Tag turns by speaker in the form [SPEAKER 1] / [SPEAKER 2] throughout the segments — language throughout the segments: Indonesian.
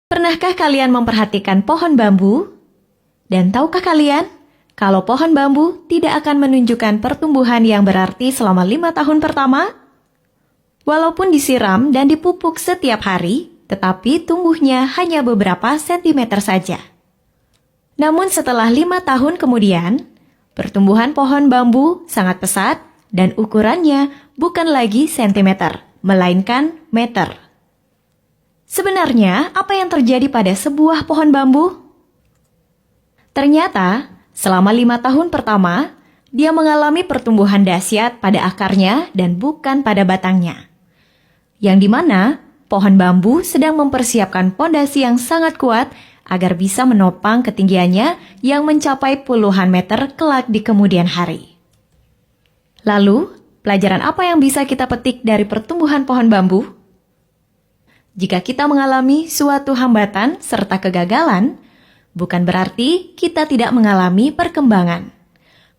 [SPEAKER 1] Pernahkah kalian memperhatikan pohon bambu? Dan tahukah kalian, kalau pohon bambu tidak akan menunjukkan pertumbuhan yang berarti selama 5 tahun pertama? Walaupun disiram dan dipupuk setiap hari, tetapi tumbuhnya hanya beberapa sentimeter saja. Namun setelah 5 tahun kemudian, pertumbuhan pohon bambu sangat pesat dan ukurannya bukan lagi sentimeter, melainkan meter. Sebenarnya, apa yang terjadi pada sebuah pohon bambu? Ternyata, selama 5 tahun pertama, dia mengalami pertumbuhan dahsyat pada akarnya dan bukan pada batangnya. Yang dimana, pohon bambu sedang mempersiapkan pondasi yang sangat kuat agar bisa menopang ketinggiannya yang mencapai puluhan meter kelak di kemudian hari. Lalu, pelajaran apa yang bisa kita petik dari pertumbuhan pohon bambu? Jika kita mengalami suatu hambatan serta kegagalan, bukan berarti kita tidak mengalami perkembangan.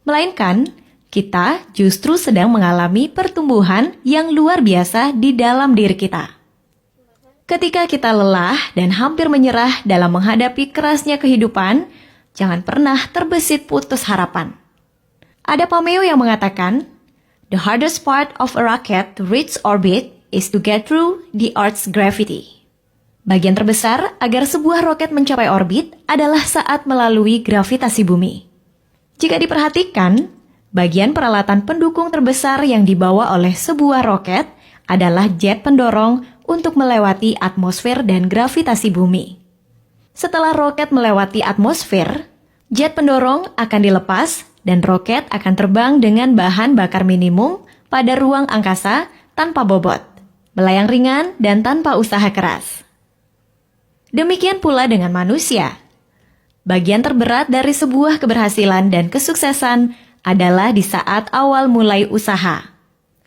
[SPEAKER 1] Melainkan, kita justru sedang mengalami pertumbuhan yang luar biasa di dalam diri kita. Ketika kita lelah dan hampir menyerah dalam menghadapi kerasnya kehidupan, jangan pernah terbesit putus harapan. Ada pameo yang mengatakan, "The hardest part of a rocket to reach orbit is to get through the Earth's gravity." Bagian terbesar agar sebuah roket mencapai orbit adalah saat melalui gravitasi bumi. Jika diperhatikan, bagian peralatan pendukung terbesar yang dibawa oleh sebuah roket adalah jet pendorong untuk melewati atmosfer dan gravitasi bumi. Setelah roket melewati atmosfer, jet pendorong akan dilepas dan roket akan terbang dengan bahan bakar minimum pada ruang angkasa tanpa bobot, melayang ringan dan tanpa usaha keras. Demikian pula dengan manusia. Bagian terberat dari sebuah keberhasilan dan kesuksesan adalah di saat awal mulai usaha.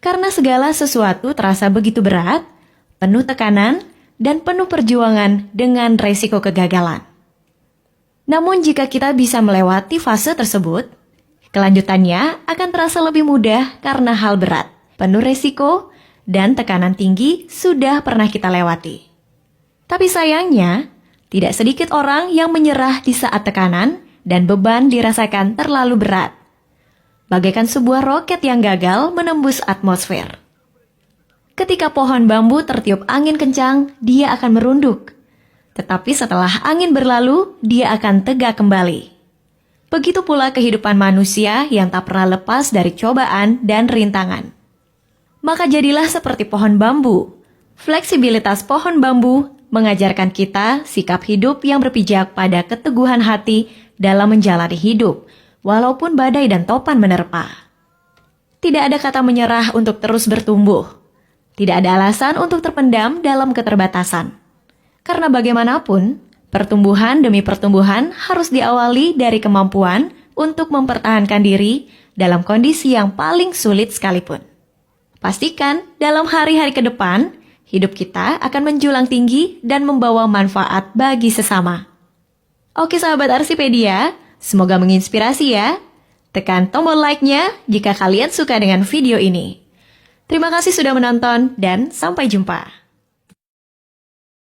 [SPEAKER 1] Karena segala sesuatu terasa begitu berat, penuh tekanan, dan penuh perjuangan dengan resiko kegagalan. Namun jika kita bisa melewati fase tersebut, kelanjutannya akan terasa lebih mudah karena hal berat, penuh resiko, dan tekanan tinggi sudah pernah kita lewati. Tapi sayangnya, tidak sedikit orang yang menyerah di saat tekanan dan beban dirasakan terlalu berat. Bagaikan sebuah roket yang gagal menembus atmosfer. Ketika pohon bambu tertiup angin kencang, dia akan merunduk. Tetapi setelah angin berlalu, dia akan tegak kembali. Begitu pula kehidupan manusia yang tak pernah lepas dari cobaan dan rintangan. Maka jadilah seperti pohon bambu. Fleksibilitas pohon bambu mengajarkan kita sikap hidup yang berpijak pada keteguhan hati dalam menjalani hidup, walaupun badai dan topan menerpa. Tidak ada kata menyerah untuk terus bertumbuh. Tidak ada alasan untuk terpendam dalam keterbatasan. Karena bagaimanapun, pertumbuhan demi pertumbuhan harus diawali dari kemampuan untuk mempertahankan diri dalam kondisi yang paling sulit sekalipun. Pastikan dalam hari-hari ke depan, hidup kita akan menjulang tinggi dan membawa manfaat bagi sesama. Oke sahabat Arsipedia, semoga menginspirasi ya. Tekan tombol like-nya jika kalian suka dengan video ini. Terima kasih sudah menonton dan sampai jumpa.